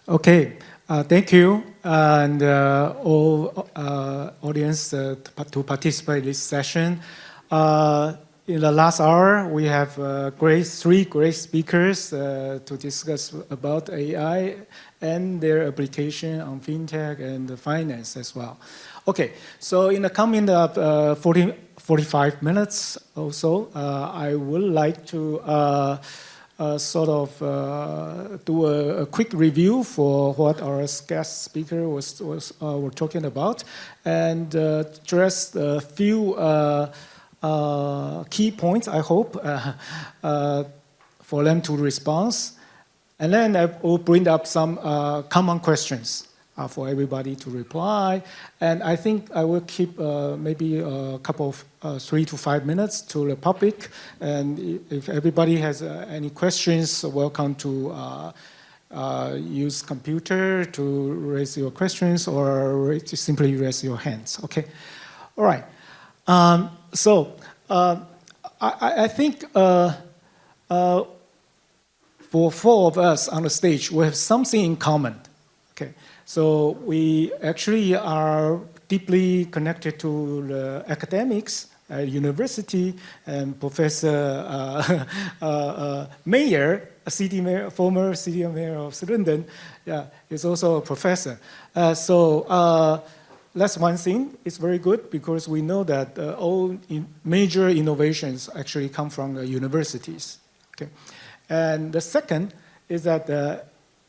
Okay, thank you, and all audience to participate in this session. In the last hour, we have three great speakers to discuss about AI and their application on FinTech and finance as well. Okay, so in the coming 45 minutes or so, I would like to do a quick review for what our guest speaker were talking about, and address a few key points, I hope, for them to respond. And then I will bring up some common questions for everybody to reply. And I think I will keep maybe a couple of 3 to 5 minutes to the public. And if everybody has any questions, welcome to use computer to raise your questions or simply raise your hands. Okay. All right. I think for four of us on the stage, we have something in common. Okay. So we actually are deeply connected to the academics at university, and Professor Mayer, former city mayor of London, is also a professor. That's one thing. It's very good because we know that all major innovations actually come from the universities. Okay. And the second is that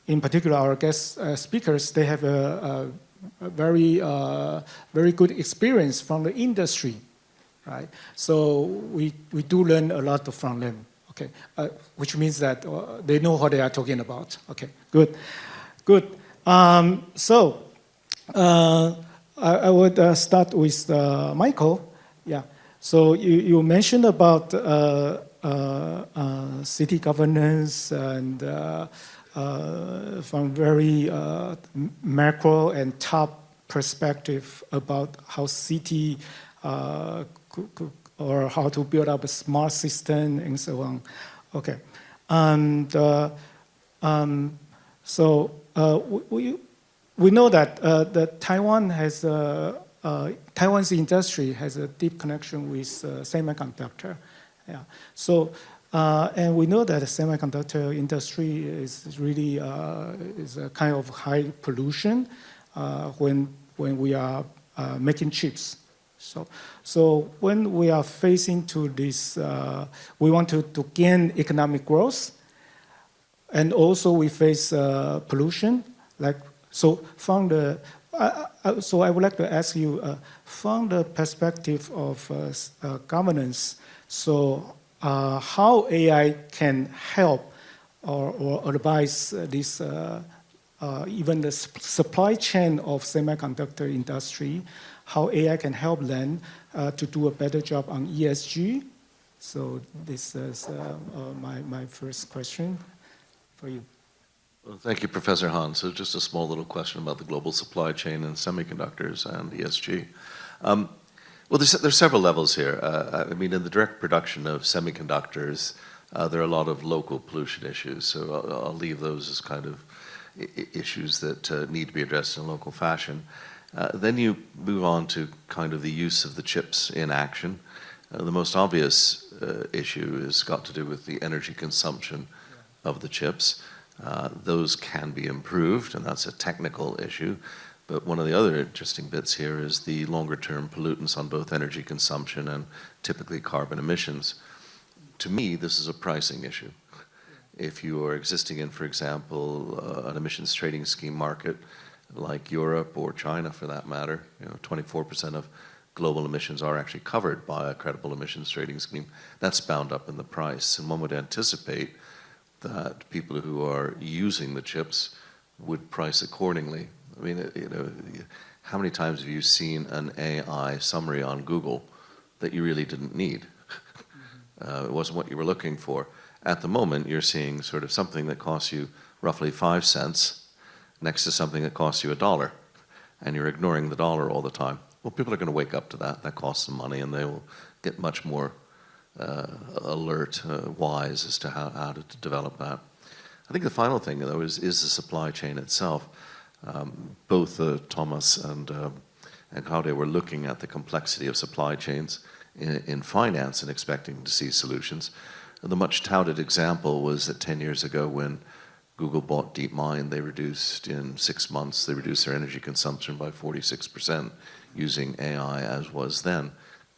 in particular, our guest speakers, they have a very good experience from the industry, right? So we do learn a lot from them, okay? Which means that they know what they are talking about. Okay, good. I would start with Michael. Yeah. So you mentioned about city governance and from very macro and top perspective about how city or how to build up a smart system and so on. Okay, and we know that that Taiwan's industry has a deep connection with semiconductor. Yeah. So. And we know that the semiconductor industry is really is a kind of high pollution when we are making chips. So when we are facing to this, we want to gain economic growth, and also we face pollution. So I would like to ask you from the perspective of governance. So. How AI can help or advise this, even the supply chain of semiconductor industry, how AI can help them to do a better job on ESG. So this is my first question for you. Well, thank you, Professor Han. So just a small little question about the global supply chain and semiconductors and ESG. Well, there's several levels here. I mean, in the direct production of semiconductors, there are a lot of local pollution issues. So I'll leave those as kind of issues that need to be addressed in a local fashion. Then you move on to kind of the use of the chips in action. The most obvious issue has got to do with the energy consumption of the chips. Those can be improved, and that's a technical issue. But one of the other interesting bits here is the longer-term pollutants on both energy consumption and typically carbon emissions. To me, this is a pricing issue. If you are existing in, for example, an emissions trading scheme market like Europe or China, for that matter, 24% of global emissions are actually covered by a credible emissions trading scheme. That's bound up in the price, and one would anticipate that people who are using the chips would price accordingly. I mean, how many times have you seen an AI summary on Google that you really didn't need? It wasn't what you were looking for. At the moment, you're seeing sort of something that costs you roughly 5 cents next to something that costs you $1, and you're ignoring the dollar all the time. Well, people are going to wake up to that. That costs them money, and they will get much more alert, wise as to how to develop that. I think the final thing, though, is the supply chain itself. Both Thomas and Claudia were looking at the complexity of supply chains in finance and expecting to see solutions. The much touted example was that 10 years ago when Google bought DeepMind, they reduced in 6 months, they reduced their energy consumption by 46% using AI as was then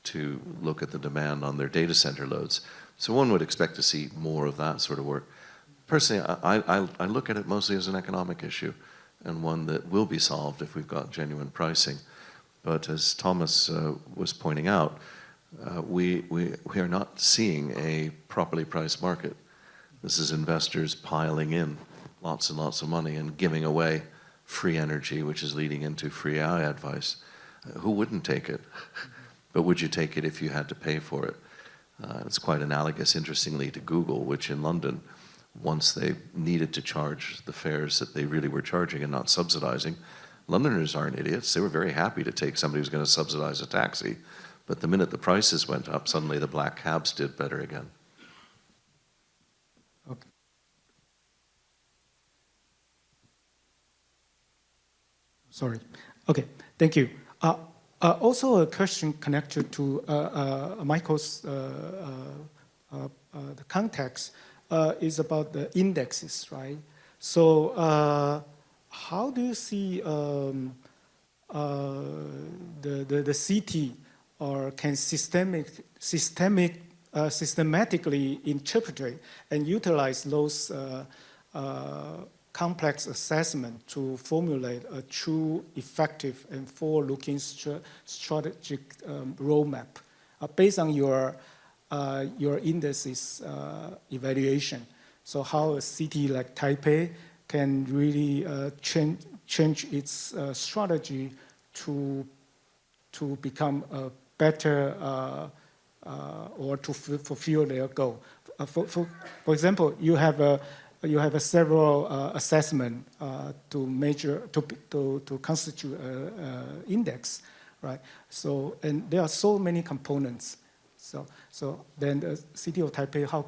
to look at the demand on their data center loads. So one would expect to see more of that sort of work. Personally, I look at it mostly as an economic issue and one that will be solved if we've got genuine pricing. But as Thomas was pointing out, we are not seeing a properly priced market. This is investors piling in lots and lots of money and giving away free energy, which is leading into free AI advice. Who wouldn't take it? But would you take it if you had to pay for it? It's quite analogous, interestingly, to Google, which in London, once they needed to charge the fares that they really were charging and not subsidizing, Londoners aren't idiots. They were very happy to take somebody who's going to subsidize a taxi. But the minute the prices went up, suddenly the black cabs did better again. Okay. Sorry. Okay, thank you. Also a question connected to Michael's the context is about the indexes, right? So how do you see the CT or can systematically interpret and utilize those complex assessment to formulate a true, effective, and forward-looking strategic roadmap based on your indices evaluation? So how a city like Taipei can really change its strategy to become a better or to fulfill their goal. For example, you have a several assessment to measure to constitute an index, right? So and there are so many components. So then the city of Taipei, how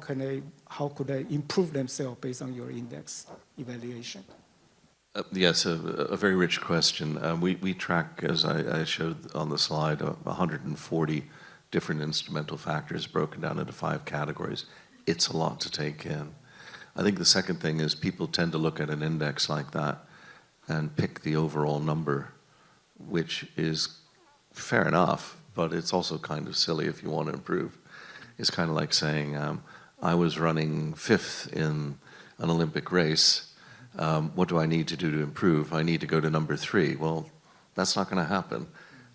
could they improve themselves based on your index evaluation? Yes, a very rich question. We track, as I showed on the slide, 140 different instrumental factors broken down into 5 categories. It's a lot to take in. I think the second thing is people tend to look at an index like that and pick the overall number, which is fair enough, but it's also kind of silly if you want to improve. It's kind of like saying, I was running 5th in an Olympic race. What do I need to do to improve? I need to go to number 3. Well, that's not going to happen.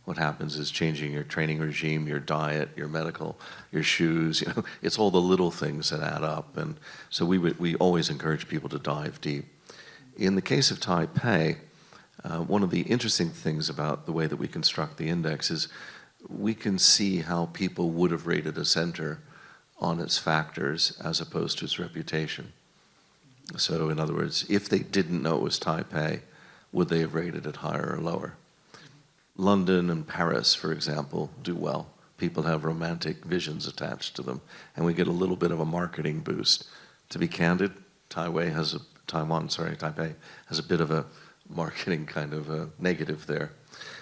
What happens is changing your training regime, your diet, your medical, your shoes. You know, it's all the little things that add up. And so we always encourage people to dive deep. In the case of Taipei, one of the interesting things about the way that we construct the index is we can see how people would have rated a center on its factors as opposed to its reputation. So in other words, if they didn't know it was Taipei, would they have rated it higher or lower? London and Paris, for example, do well. People have romantic visions attached to them, and we get a little bit of a marketing boost. To be candid, Taipei has a bit of a marketing kind of a negative there.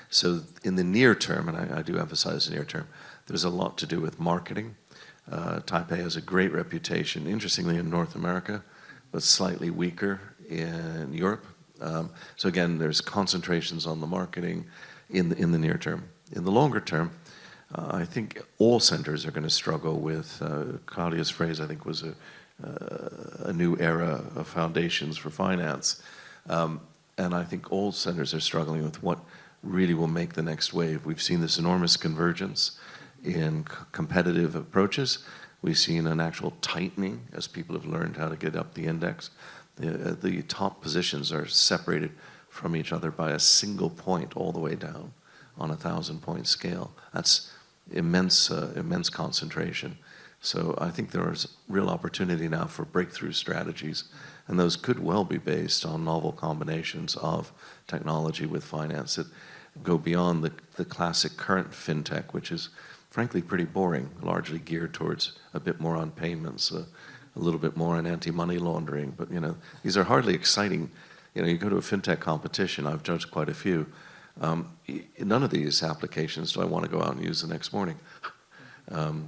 So in the near term, and I do emphasize the near term, there's a lot to do with marketing. Taipei has a great reputation, interestingly, in North America, but slightly weaker in Europe. So again, there's concentrations on the marketing in the near term. In the longer term, I think all centers are going to struggle with, Claudia's phrase, I think, was a new era of foundations for finance. And I think all centers are struggling with what really will make the next wave. We've seen this enormous convergence in competitive approaches. We've seen an actual tightening as people have learned how to get up the index. The top positions are separated from each other by a single point all the way down on a 1,000-point scale. That's immense concentration. So I think there is real opportunity now for breakthrough strategies, and those could well be based on novel combinations of technology with finance that go beyond the classic current FinTech, which is frankly pretty boring, largely geared towards a bit more on payments, a little bit more on anti-money laundering. But, these are hardly exciting. You go to a FinTech competition, I've judged quite a few. None of these applications do I want to go out and use the next morning.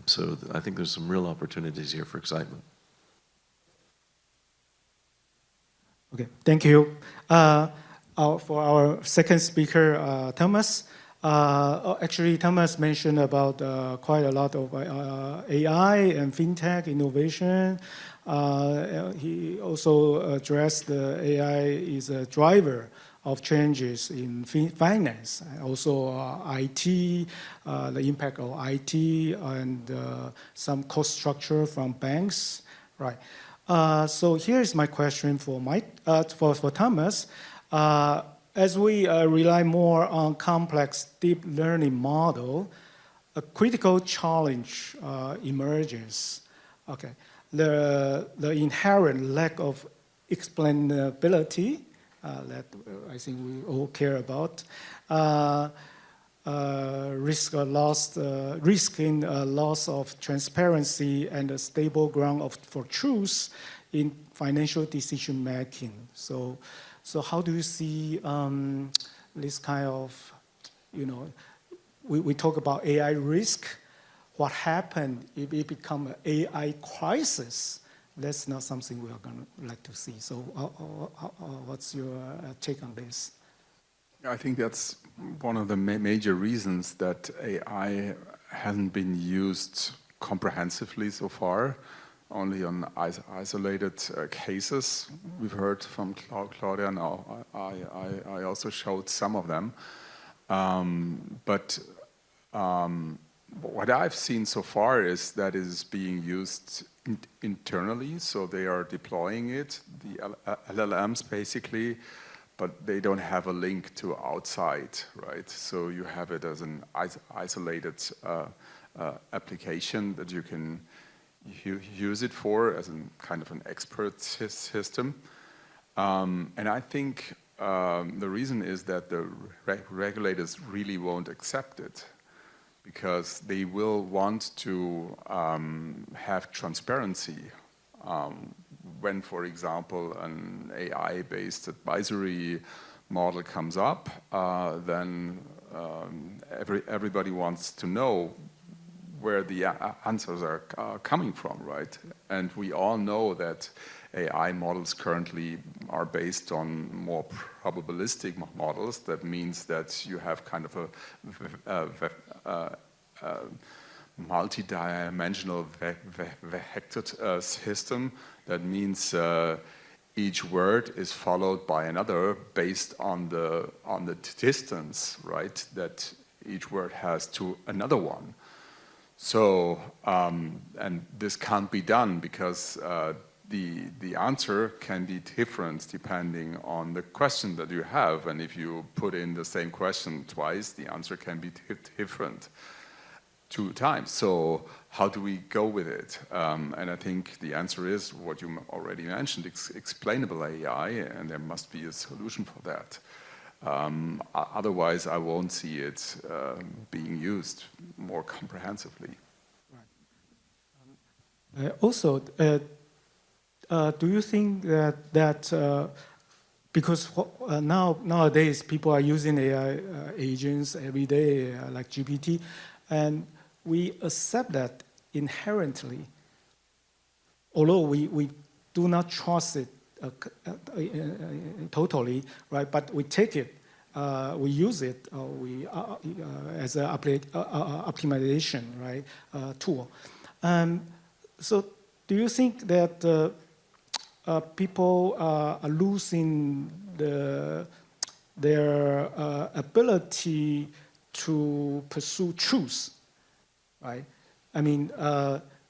So I think there's some real opportunities here for excitement. Okay, thank you. For our second speaker, Thomas. Actually, Thomas mentioned about quite a lot of AI and FinTech innovation. He also addressed the AI is a driver of changes in finance, also IT, the impact of IT, and some cost structure from banks, right? So here's my question for Thomas. As we rely more on complex deep learning model, a critical challenge emerges. Okay, the inherent lack of explainability that I think we all care about, risking loss of transparency and a stable ground for truth in financial decision making. So how do you see this kind of, we talk about AI risk. What happened if it becomes an AI crisis? That's not something we are going to like to see. So what's your take on this? I think that's one of the major reasons that AI hasn't been used comprehensively so far, only on isolated cases. We've heard from Gloria now. I also showed some of them. But what I've seen so far is that it is being used internally, so they are deploying it, the LLMs basically, but they don't have a link to outside, right? So you have it as an isolated application that you can use it for as a kind of an expert system. And I think the reason is that the regulators really won't accept it, because they will want to have transparency. When, for example, an AI-based advisory model comes up, then everybody wants to know where the answers are coming from, right? And we all know that AI models currently are based on more probabilistic models. That means that you have kind of a multi-dimensional vectored system. That means each word is followed by another based on the distance, right? That each word has to another one. So, and this can't be done because the answer can be different depending on the question that you have. And if you put in the same question twice, the answer can be different 2 times. So how do we go with it? And I think the answer is what you already mentioned, explainable AI, and there must be a solution for that. Otherwise, I won't see it being used more comprehensively. Right. Also, do you think that because nowadays people are using AI agents every day, like GPT, and we accept that inherently, although we do not trust it totally, right? But we take it, we use it, as an optimization, right, tool. So, do you think that people are losing their ability to pursue truth, right? I mean,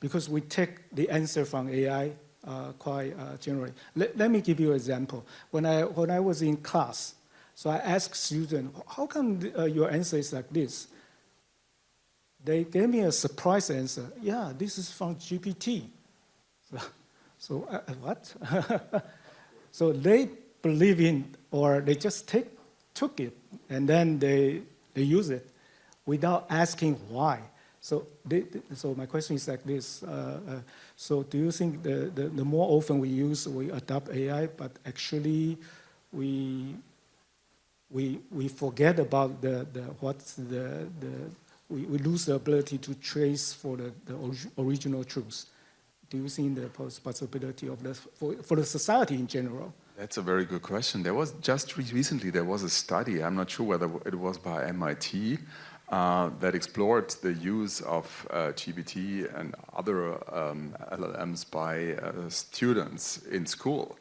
because we take the answer from AI quite generally. Let me give you an example. When I was in class, so I asked students, how come your answer is like this? They gave me a surprise answer. Yeah, this is from GPT. So what? So they believe in, or they just took it, and then they use it without asking why. So, so my question is like this. So do you think the more often we adopt AI, but actually we forget about we lose the ability to trace for the original truth? Do you think the possibility of this for the society in general? That's a very good question. There was just recently there was a study. I'm not sure whether it was by MIT that explored the use of GPT and other LLMs by students in school.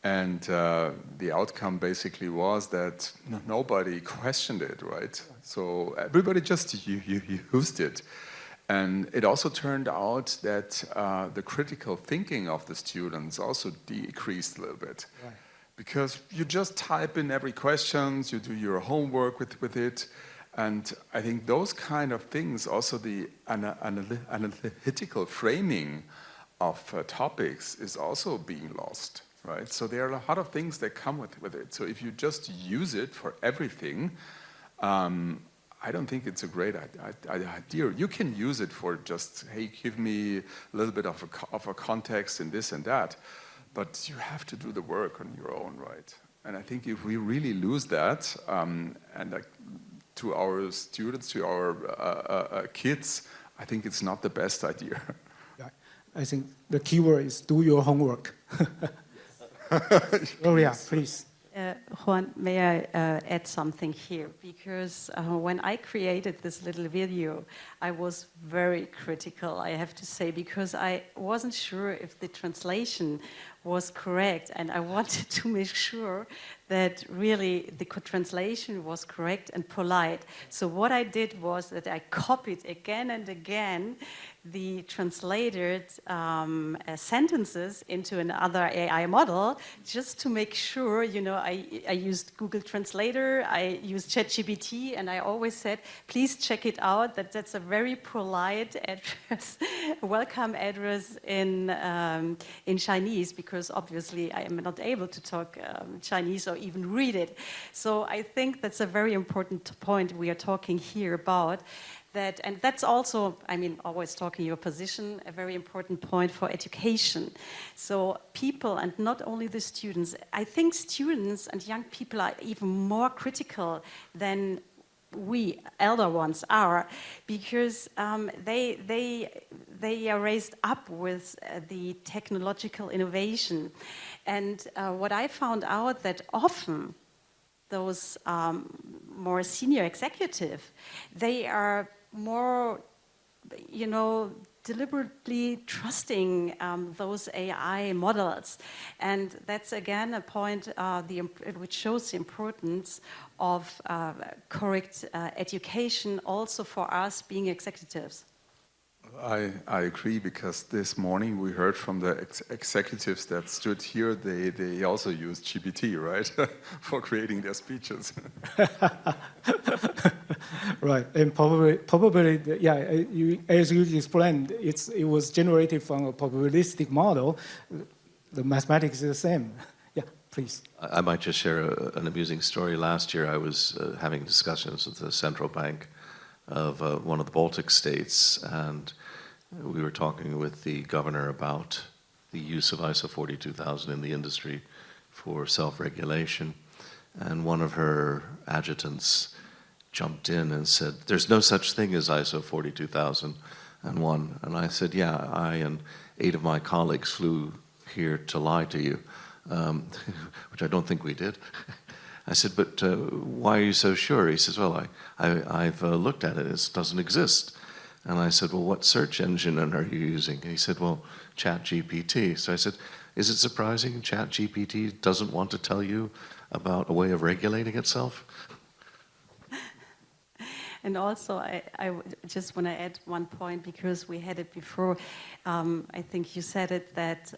And the outcome basically was that nobody questioned it, right? So everybody just used it. And it also turned out that the critical thinking of the students also decreased a little bit. Right. Because you just type in every question, you do your homework with it. And I think those kind of things, also the analytical framing of topics is also being lost. Right? So there are a lot of things that come with it. So if you just use it for everything, I don't think it's a great idea. You can use it for just, hey, give me a little bit of a context in this and that, but you have to do the work on your own, right? And I think if we really lose that, and to our students, to our kids, I think it's not the best idea. Yeah. I think the key word is do your homework. Gloria, please. Juan, may I add something here? Because when I created this little video, I was very critical, I have to say, because I wasn't sure if the translation was correct, and I wanted to make sure that really the translation was correct and polite. So what I did was that I copied again and again the translated sentences into another AI model, just to make sure, you know, I used Google Translator, I used ChatGPT, and I always said, please check it out, that's a very polite address, welcome address in Chinese, because obviously I am not able to talk Chinese or even read it. So I think that's a very important point we are talking here about. That, and that's also, I mean, always talking your position, a very important point for education. So people, and not only the students, I think students and young people are even more critical than we elder ones are, because they are raised up with the technological innovation. And what I found out that often those more senior executive, they are more, you know, deliberately trusting those AI models. And that's again a point which shows the importance of correct education also for us being executives. I agree, because this morning we heard from the executives that stood here, they also used GPT, right, for creating their speeches. Right, and probably, yeah, as you explained, it was generated from a probabilistic model. The mathematics is the same. Yeah, please. I might just share an amusing story. Last year I was having discussions with the central bank of one of the Baltic states, and we were talking with the governor about the use of ISO 42000 in the industry for self-regulation. And one of her adjutants jumped in and said, there's no such thing as ISO 42001. And I said, yeah, I and 8 of my colleagues flew here to lie to you, which I don't think we did. I said, but why are you so sure? He says, well, I've looked at it, it doesn't exist. And I said, well, what search engine are you using? And he said, well, ChatGPT. So I said, is it surprising ChatGPT doesn't want to tell you about a way of regulating itself? And also, I just want to add one point, because we had it before. I think you said it, that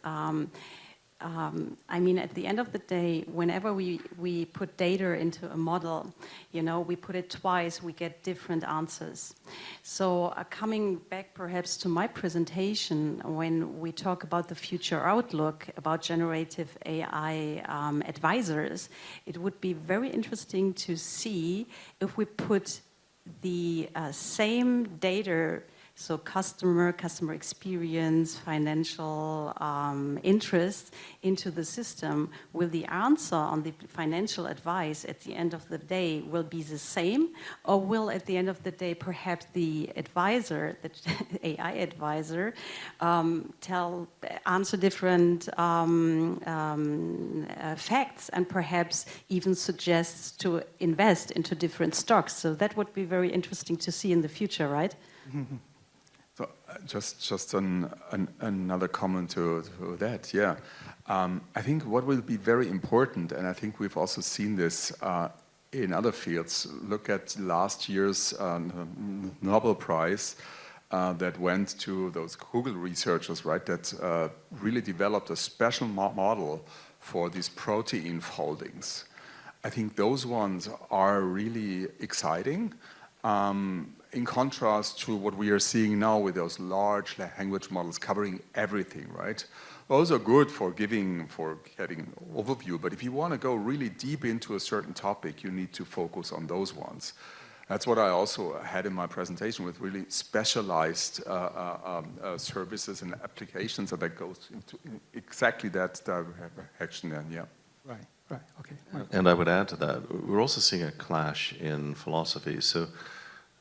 I mean, at the end of the day, whenever we put data into a model, you know, we put it twice, we get different answers. So coming back perhaps to my presentation, when we talk about the future outlook, about generative AI advisors, it would be very interesting to see if we put the same data So customer experience, financial interest into the system, will the answer on the financial advice at the end of the day will be the same, or will at the end of the day perhaps the advisor, the AI advisor, answer different facts and perhaps even suggests to invest into different stocks? So that would be very interesting to see in the future, right? Mm-hmm. So just another comment to that, yeah. I think what will be very important, and I think we've also seen this in other fields, look at last year's Nobel Prize that went to those Google researchers, right, that really developed a special model for these protein foldings. I think those ones are really exciting. In contrast to what we are seeing now with those large language models covering everything, right? Those are good for getting an overview, but if you want to go really deep into a certain topic, you need to focus on those ones. That's what I also had in my presentation with really specialized services and applications that goes into exactly that direction then, yeah. Right, okay. And I would add to that, we're also seeing a clash in philosophy. So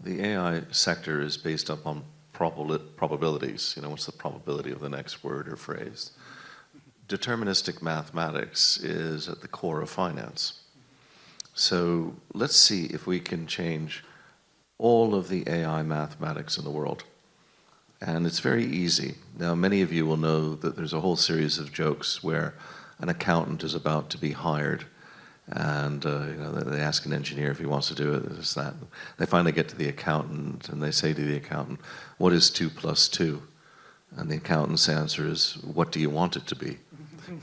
the AI sector is based upon probabilities. You know, what's the probability of the next word or phrase? Deterministic mathematics is at the core of finance. So let's see if we can change all of the AI mathematics in the world. And it's very easy. Now, many of you will know that there's a whole series of jokes where an accountant is about to be hired, and they ask an engineer if he wants to do it, this, that. They finally get to the accountant, and they say to the accountant, "What is 2 plus 2?" And the accountant's answer is, "What do you want it to be?"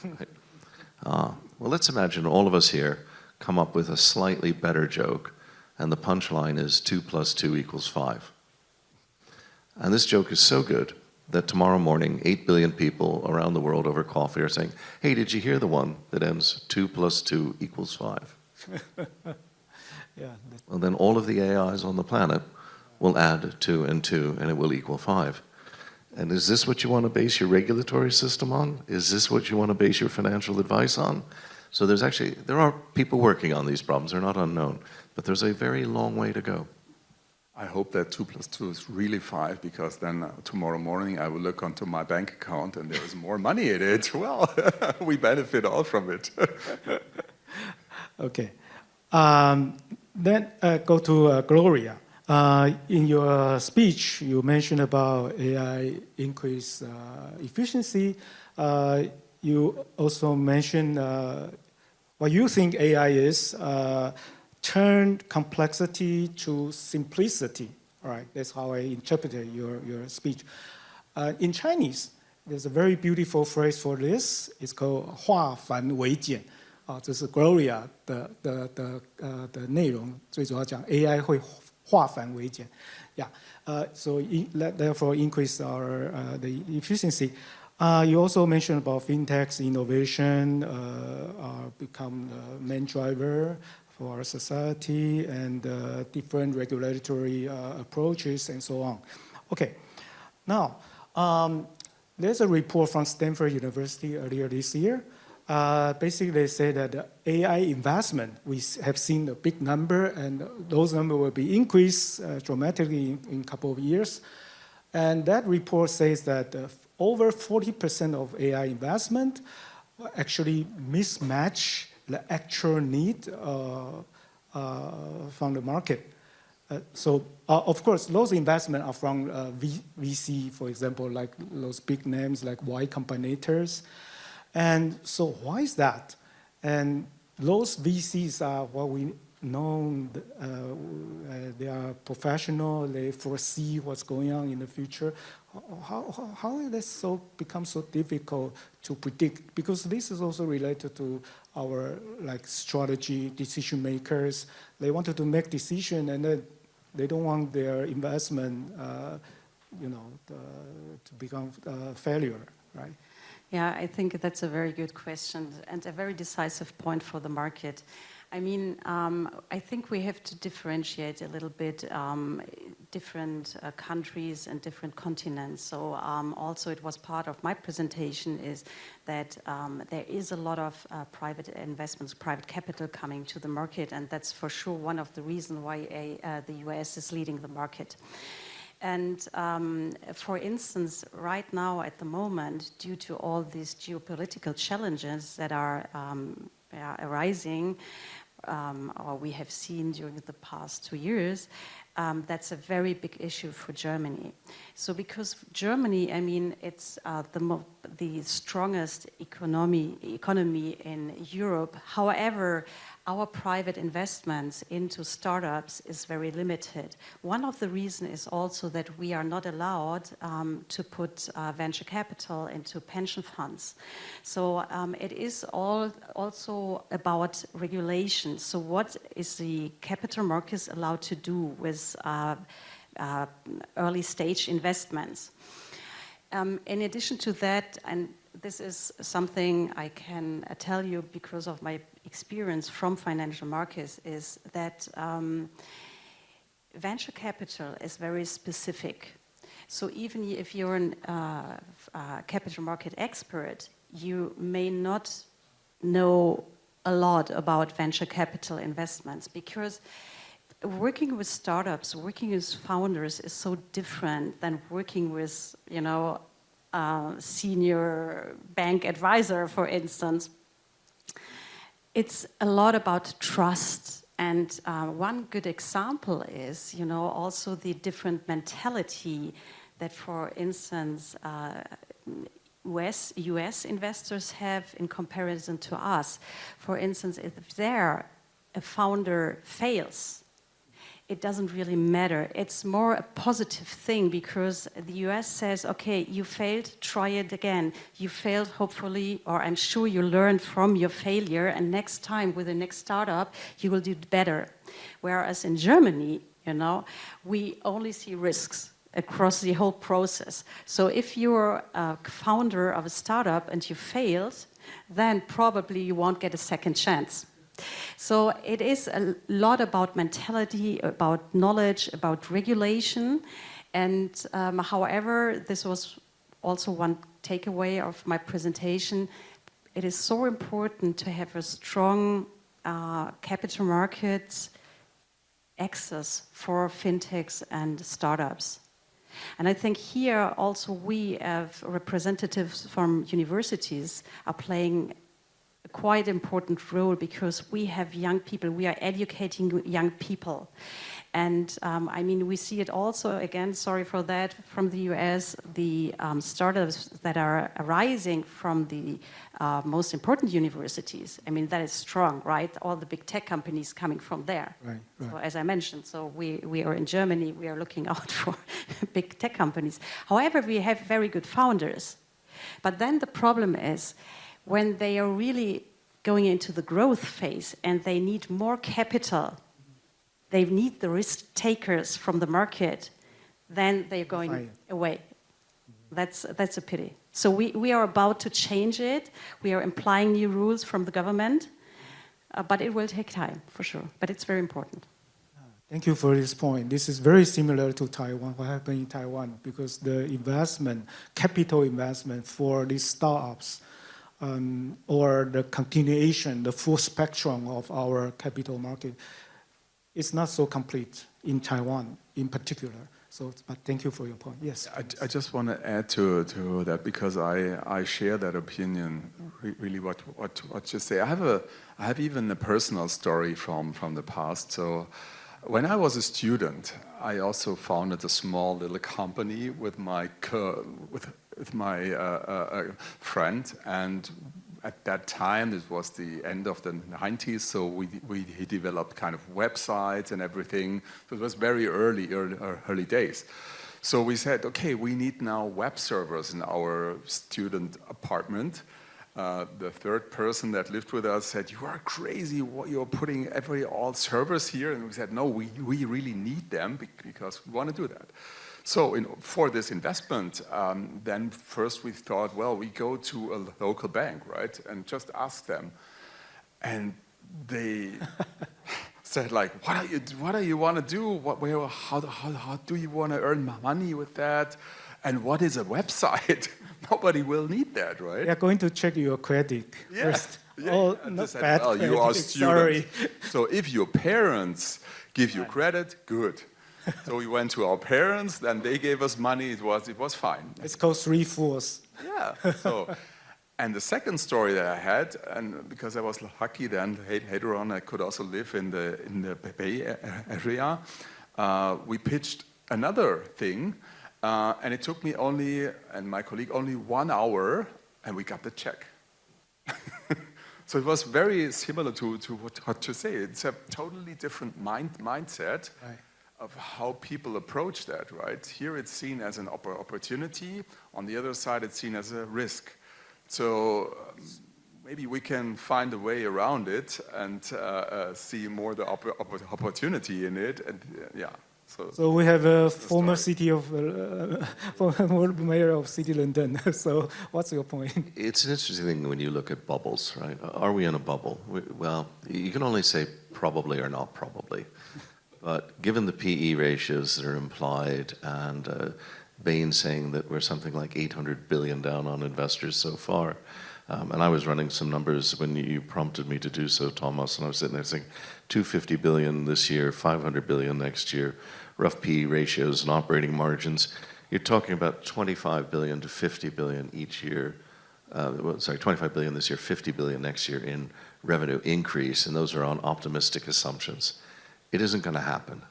Right? Well, let's imagine all of us here come up with a slightly better joke, and the punchline is 2 plus 2 equals 5. And this joke is so good that tomorrow morning, 8 billion people around the world over coffee are saying, "Hey, did you hear the one that ends 2 plus 2 equals 5? Yeah. Well, then all of the AIs on the planet will add 2 and 2, and it will equal 5. And is this what you want to base your regulatory system on? Is this what you want to base your financial advice on? So there are people working on these problems. They're not unknown. But there's a very long way to go. I hope that 2 plus 2 is really 5, because then tomorrow morning I will look onto my bank account and there is more money in it. Well, we benefit all from it. Okay. Then go to Gloria. In your speech, you mentioned about AI increase efficiency. You also mentioned what you think AI is. Turn complexity to simplicity. All right, that's how I interpreted your speech. In Chinese, there's a very beautiful phrase for this. It's called 化繁为简。这是 Gloria 的内容，最主要讲 AI 会化繁为简。Yeah, so therefore increase our the efficiency. You also mentioned about FinTech's innovation become the main driver for our society, and different regulatory approaches and so on. Okay, now there's a report from Stanford University earlier this year. Basically, they say that the AI investment, we have seen a big number, and those numbers will be increased dramatically in a couple of years. And that report says that over 40% of AI investment actually mismatch the actual need from the market. So, of course, those investments are from VC, for example, like those big names like Y Combinators. And so why is that? And those VCs are what we know, they are professional, they foresee what's going on in the future. How is this become so difficult to predict? Because this is also related to our strategy, decision makers. They wanted to make decision, and then they don't want their investment, to become a failure, right? Yeah, I think that's a very good question and a very decisive point for the market. I mean, I think we have to differentiate a little bit different countries and different continents. So also it was part of my presentation is that there is a lot of private investments, private capital coming to the market, and that's for sure one of the reasons why the US is leading the market. And for instance, right now at the moment, due to all these geopolitical challenges that are arising, or we have seen during the past 2 years, that's a very big issue for Germany. So because Germany, I mean, it's the strongest economy in Europe. However, our private investments into startups is very limited. One of the reasons is also that we are not allowed to put venture capital into pension funds. So it is also about regulation. So what is the capital markets allowed to do with early stage investments? In addition to that, and this is something I can tell you because of my experience from financial markets, is that venture capital is very specific. So even if you're a capital market expert, you may not know a lot about venture capital investments, because working with startups, working with founders is so different than working with, you know, senior bank advisor, for instance. It's a lot about trust. And one good example is, you know, also the different mentality that, for instance, US investors have in comparison to us. For instance, if there a founder fails, it doesn't really matter. It's more a positive thing, because the US says, okay, you failed, try it again. You failed, hopefully, or I'm sure you learned from your failure, and next time with the next startup, you will do better. Whereas in Germany, you know, we only see risks across the whole process. So if you're a founder of a startup and you failed, then probably you won't get a second chance. So it is a lot about mentality, about knowledge, about regulation. And however, this was also one takeaway of my presentation. It is so important to have a strong capital markets access for fintechs and startups. And I think here also we have representatives from universities are playing a quite important role, because we have young people, we are educating young people. And I mean, we see it also, again, sorry for that, from the US, the startups that are arising from the most important universities. I mean, that is strong, right? All the big tech companies coming from there. Right. So as I mentioned, so we are in Germany, we are looking out for big tech companies. However, we have very good founders. But then the problem is, when they are really going into the growth phase and they need more capital, they need the risk takers from the market, then they're going away. That's a pity. So we are about to change it. We are implying new rules from the government, but it will take time, for sure. But it's very important. Thank you for this point. This is very similar to Taiwan, what happened in Taiwan, because the investment, capital investment for these startups, or the continuation, the full spectrum of our capital market, is not so complete in Taiwan in particular. So, but thank you for your point. Yes. I just want to add to that, because I share that opinion. Really, what you say. I have even a personal story from the past. So, when I was a student, I also founded a small little company with my friend, and at that time, it was the end of the 90s, so we developed kind of websites and everything. So it was very early days. So we said, okay, we need now web servers in our student apartment. The third person that lived with us said, you are crazy, you're putting all servers here. And we said, no, we really need them because we want to do that. So for this investment, then first we thought, well, we go to a local bank, right? And just ask them. And they said like, what do you want to do? How do you want to earn money with that? And what is a website? Nobody will need that, right? They are going to check your credit first. Yeah. Oh, And not said, bad well, credit, you are sorry. students. So if your parents give you credit, good. So we went to our parents, then they gave us money, it was fine. It's called 3/4. Yeah. So, and the second story that I had, and because I was lucky then, later on I could also live in the Bay Area, we pitched another thing, and it took me and my colleague only 1 hour, and we got the check. So it was very similar to what you say. It's a totally different mindset of how people approach that, right? Here it's seen as an opportunity. On the other side, it's seen as a risk. So maybe we can find a way around it and see more the opportunity in it. And yeah. So we have a former former mayor of City London. So what's your point? It's an interesting thing when you look at bubbles, right? Are we in a bubble? Well, you can only say probably or not probably. But given the PE ratios that are implied and Bain saying that we're something like 800 billion down on investors so far, and I was running some numbers when you prompted me to do so, Thomas, and I was sitting there saying 250 billion this year, 500 billion next year, rough PE ratios and operating margins. You're talking about 25 billion to 50 billion each year. 25 billion this year, 50 billion next year in revenue increase, and those are on optimistic assumptions. It isn't going to happen.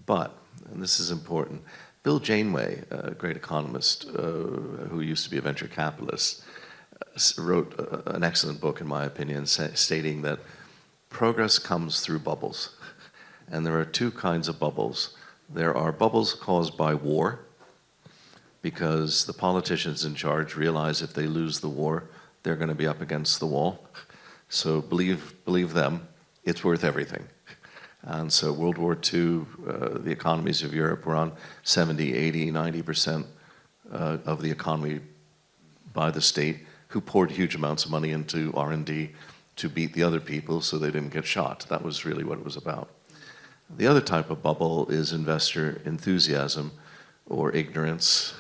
But, and this is important, Bill Janeway, a great economist who used to be a venture capitalist, wrote an excellent book, in my opinion, stating that progress comes through bubbles. And there are two kinds of bubbles. There are bubbles caused by war, because the politicians in charge realize if they lose the war, they're going to be up against the wall. So believe them, it's worth everything. And so World War II, the economies of Europe were on 70, 80, 90% of the economy by the state, who poured huge amounts of money into R&D to beat the other people so they didn't get shot. That was really what it was about. The other type of bubble is investor enthusiasm or ignorance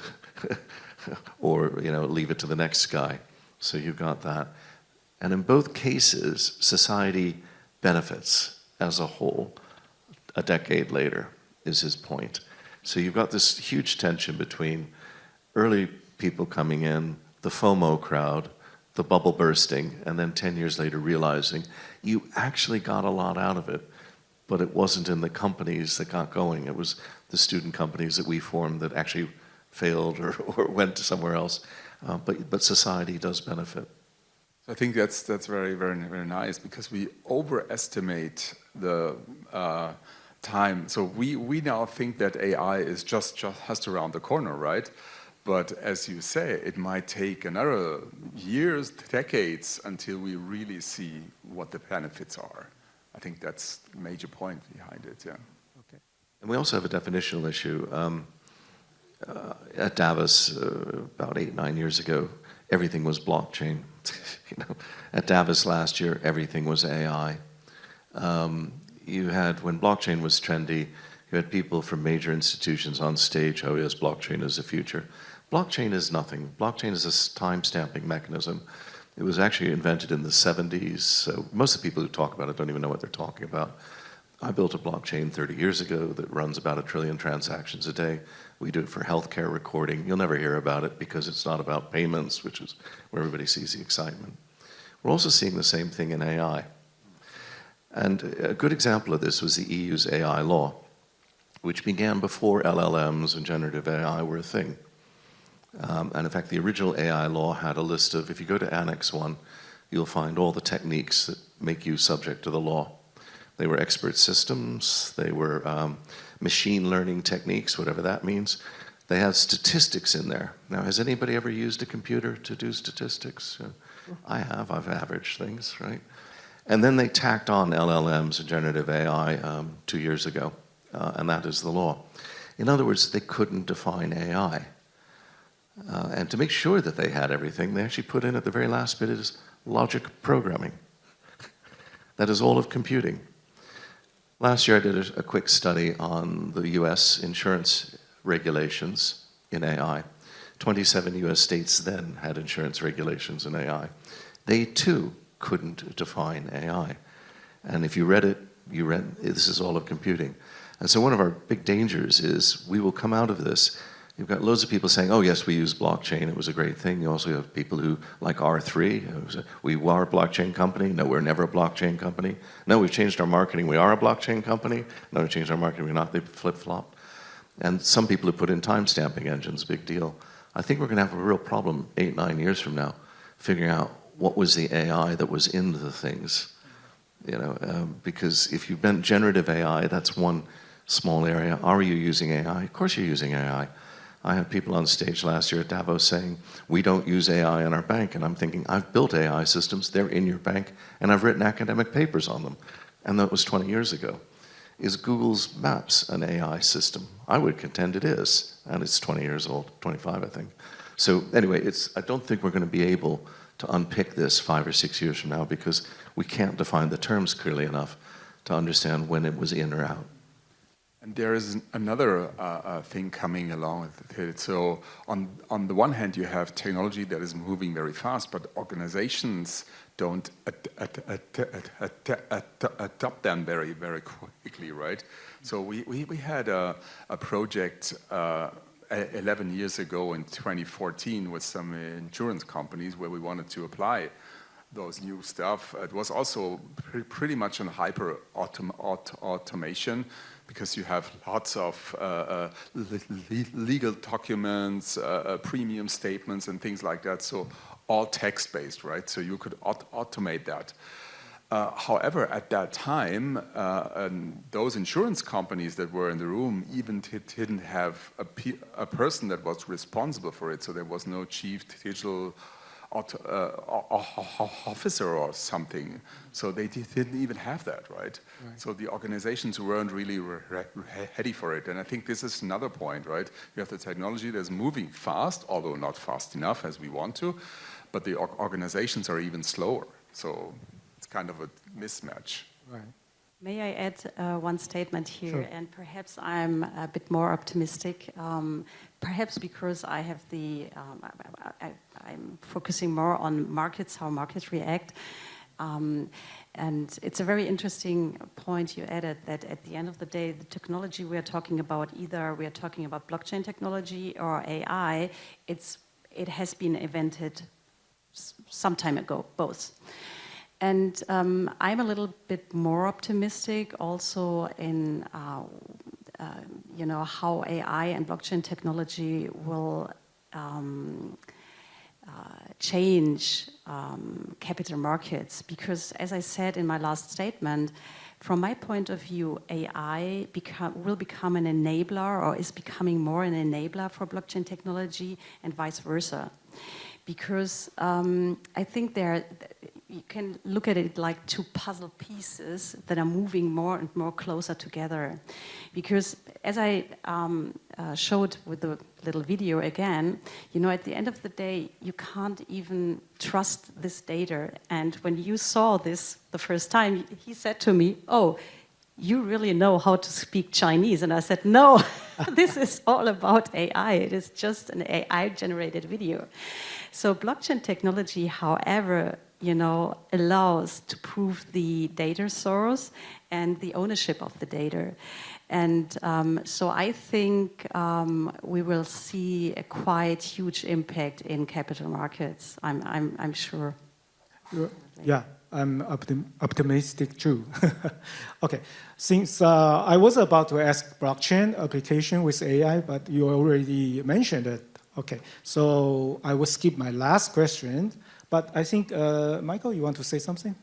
or, leave it to the next guy. So you've got that. And in both cases, society benefits as a whole a decade later, is his point. So you've got this huge tension between early people coming in, the FOMO crowd, the bubble bursting, and then 10 years later realizing you actually got a lot out of it, but it wasn't in the companies that got going. It was the student companies that we formed that actually failed or went somewhere else. But society does benefit. I think that's very, very, very nice, because we overestimate the time. So we now think that AI is just around the corner, right? But as you say, it might take another years, decades until we really see what the benefits are. I think that's the major point behind it, yeah. Okay. And we also have a definitional issue. At Davos, about 8-9 years ago, everything was blockchain. At Davos last year, everything was AI. You had, when blockchain was trendy, you had people from major institutions on stage, oh yes, blockchain is the future. Blockchain is nothing. Blockchain is a time-stamping mechanism. It was actually invented in the 70s, so most of the people who talk about it don't even know what they're talking about. I built a blockchain 30 years ago that runs about 1 trillion transactions a day. We do it for healthcare recording. You'll never hear about it because it's not about payments, which is where everybody sees the excitement. We're also seeing the same thing in AI. And a good example of this was the EU's AI law, which began before LLMs and generative AI were a thing. And in fact, the original AI law had a list of, if you go to Annex 1, you'll find all the techniques that make you subject to the law. They were expert systems, they were machine learning techniques, whatever that means. They have statistics in there. Now, has anybody ever used a computer to do statistics? I have, I've averaged things, right? And then they tacked on LLMs and generative AI 2 years ago, and that is the law. In other words, they couldn't define AI. And to make sure that they had everything, they actually put in at the very last bit is logic programming. That is all of computing. Last year I did a quick study on the US insurance regulations in AI. 27 US states then had insurance regulations in AI. They too couldn't define AI. And if you read it, this is all of computing. And so one of our big dangers is we will come out of this. You've got loads of people saying, oh yes, we use blockchain, it was a great thing. You also have people who, like R3, we are a blockchain company. No, we're never a blockchain company. No, we've changed our marketing, we are a blockchain company. No, we've changed our marketing, we're not. They flip-flop. And some people who put in time-stamping engines, big deal. I think we're going to have a real problem 8, 9 years from now, figuring out what was the AI that was in the things. You know, because if you've been generative AI, that's one small area. Are you using AI? Of course you're using AI. I had people on stage last year at Davos saying, we don't use AI in our bank. And I'm thinking, I've built AI systems, they're in your bank, and I've written academic papers on them. And that was 20 years ago. Is Google's Maps an AI system? I would contend it is. And it's 20 years old, 25, I think. So anyway, I don't think we're going to be able to unpick this 5 or 6 years from now because we can't define the terms clearly enough to understand when it was in or out. And there is another thing coming along with it. So on the one hand, you have technology that is moving very fast, but organizations don't adopt them very, very quickly, right? So we had a project 11 years ago in 2014 with some insurance companies where we wanted to apply those new stuff. It was also pretty much on hyper automation because you have lots of legal documents, premium statements and things like that. So all text-based, right? So you could automate that. However, at that time, those insurance companies that were in the room even didn't have a person that was responsible for it. So there was no chief digital officer or something. So they didn't even have that, right? So the organizations weren't really ready for it. And I think this is another point, right? You have the technology that's moving fast, although not fast enough as we want to, but the organizations are even slower. So it's kind of a mismatch. Right. May I add one statement here? Sure. And perhaps I'm a bit more optimistic, perhaps because I have I'm focusing more on markets, how markets react. And it's a very interesting point you added that at the end of the day, the technology we are talking about, either we are talking about blockchain technology or AI, it has been invented some time ago, both. And I'm a little bit more optimistic also in you know, how AI and blockchain technology will change capital markets. Because as I said in my last statement, from my point of view, AI will become an enabler or is becoming more an enabler for blockchain technology and vice versa. Because I think you can look at it like two puzzle pieces that are moving more and more closer together. Because as I showed with the little video again, you know, at the end of the day, you can't even trust this data. And when you saw this the first time, he said to me, oh, you really know how to speak Chinese. And I said, no, this is all about AI. It is just an AI-generated video. So blockchain technology, however, you know, allows to prove the data source and the ownership of the data. And so I think we will see a quite huge impact in capital markets, I'm sure. Yeah, I'm optimistic too. Okay, since I was about to ask blockchain application with AI, but you already mentioned it. Okay, so I will skip my last question. But I think, Michael, you want to say something?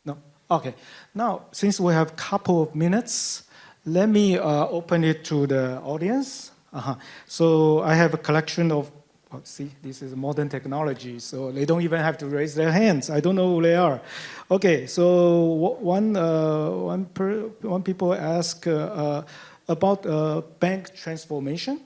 No? Okay. Now, since we have a couple of minutes, let me open it to the audience. So I have a collection of, see, this is modern technology, so they don't even have to raise their hands. I don't know who they are. Okay, so one people ask about bank transformation.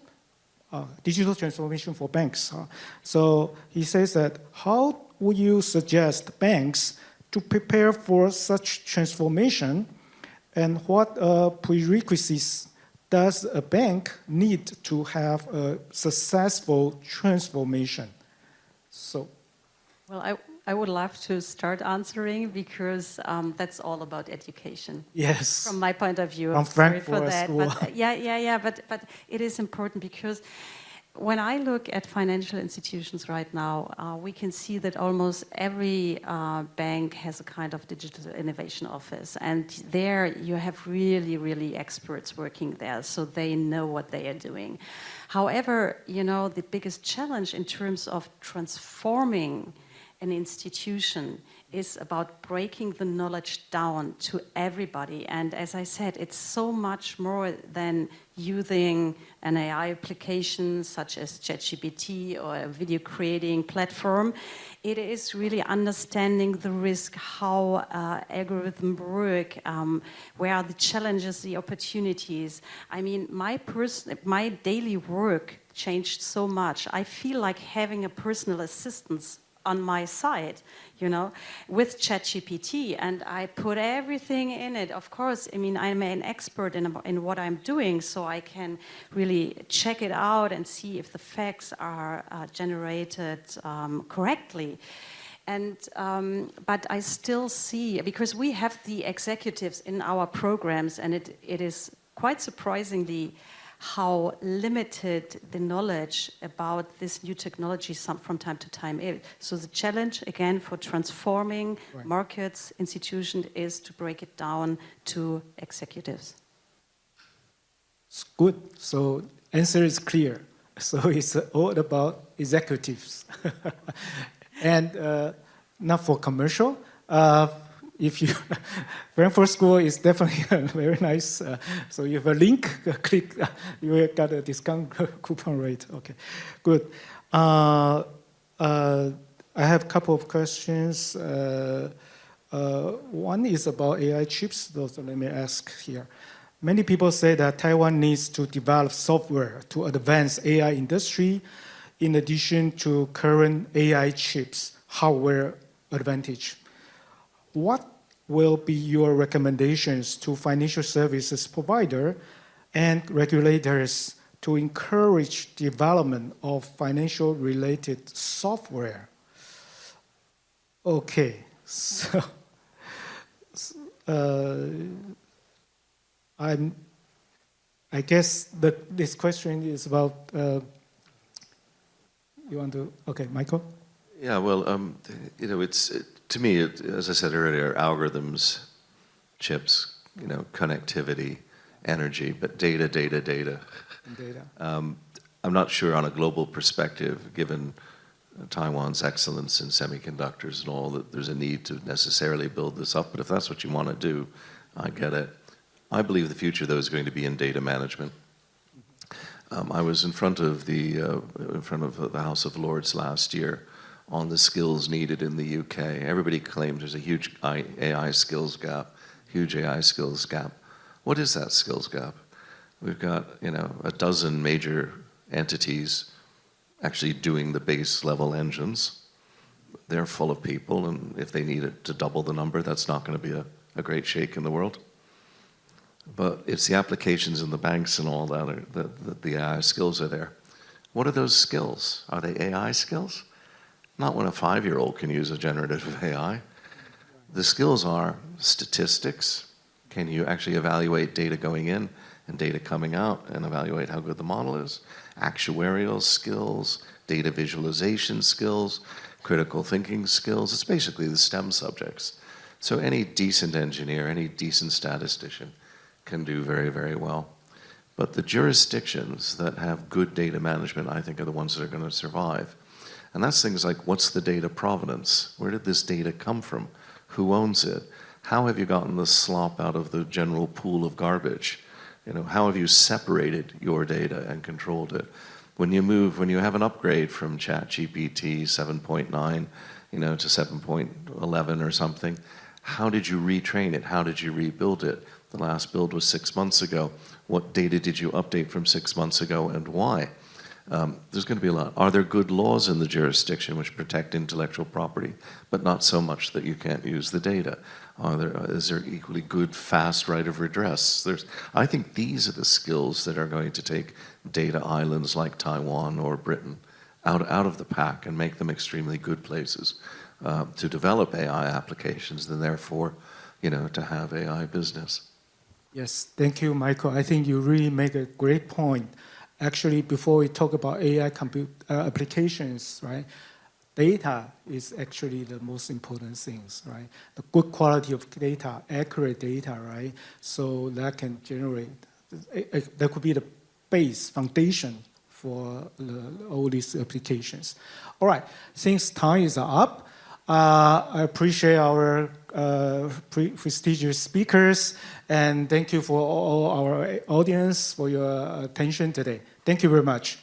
Digital transformation for banks. So he says that how would you suggest banks to prepare for such transformation, and what prerequisites does a bank need to have a successful transformation? So, well, I would love to start answering because that's all about education. yes. From my point of view, From sorry Frankfurt for that. School. But but it is important because when I look at financial institutions right now, we can see that almost every bank has a kind of digital innovation office. And there you have really, really experts working there, so they know what they are doing. However, you know, the biggest challenge in terms of transforming an institution is about breaking the knowledge down to everybody. And as I said, it's so much more than using an AI application such as ChatGPT or a video creating platform. It is really understanding the risk, how algorithms work, where are the challenges, the opportunities. I mean, my daily work changed so much. I feel like having a personal assistant on my side, you know, with ChatGPT, and I put everything in it. Of course, I mean, I'm an expert in what I'm doing, so I can really check it out and see if the facts are generated correctly. And but I still see, because we have the executives in our programs, and it is quite surprisingly how limited the knowledge about this new technology from time to time is. So the challenge, again, for transforming markets, institutions, is to break it down to executives. It's good. So answer is clear. So it's all about executives. And not for commercial. If you, Frankfurt School is definitely very nice. So you have a link, click, you will get a discount coupon rate. Okay, good. I have a couple of questions. One is about AI chips, so let me ask here. Many people say that Taiwan needs to develop software to advance AI industry in addition to current AI chips, hardware advantage. What will be your recommendations to financial services provider and regulators to encourage development of financial related software? Okay, so I guess that this question is about, you want to, okay, Michael? Yeah, well, you know, to me, as I said earlier, algorithms, chips, you know, connectivity, energy, but data. Data. I'm not sure on a global perspective, given Taiwan's excellence in semiconductors and all, that there's a need to necessarily build this up. But if that's what you want to do, I get it. I believe the future, though, is going to be in data management. I was in front of the House of Lords last year on the skills needed in the UK. Everybody claims there's a huge AI skills gap, What is that skills gap? We've got, you know, a dozen major entities actually doing the base level engines. They're full of people, and if they need it to double the number, that's not going to be a great shake in the world. But it's the applications in the banks and all that the AI skills are there. What are those skills? Are they AI skills? Not when a 5-year-old can use a generative AI. The skills are statistics. Can you actually evaluate data going in and data coming out and evaluate how good the model is? Actuarial skills, data visualization skills, critical thinking skills. It's basically the STEM subjects. So any decent engineer, any decent statistician can do very, very well. But the jurisdictions that have good data management, I think, are the ones that are going to survive. And that's things like, what's the data provenance? Where did this data come from? Who owns it? How have you gotten the slop out of the general pool of garbage? You know, how have you separated your data and controlled it? When you have an upgrade from ChatGPT 7.9, you know, to 7.11 or something, how did you retrain it? How did you rebuild it? The last build was 6 months ago. What data did you update from 6 months ago and why? there's going to be a lot. Are there good laws in the jurisdiction which protect intellectual property, but not so much that you can't use the data? Is there equally good, fast right of redress? I think these are the skills that are going to take data islands like Taiwan or Britain out of the pack and make them extremely good places to develop AI applications and therefore, to have AI business. Yes, thank you, Michael. I think you really make a great point. Actually, before we talk about AI applications, right, data is actually the most important things, right? The good quality of data, accurate data, right? So that can generate, that could be the base, foundation for all these applications. All right, since time is up, I appreciate our prestigious speakers, and thank you for all our audience for your attention today. Thank you very much.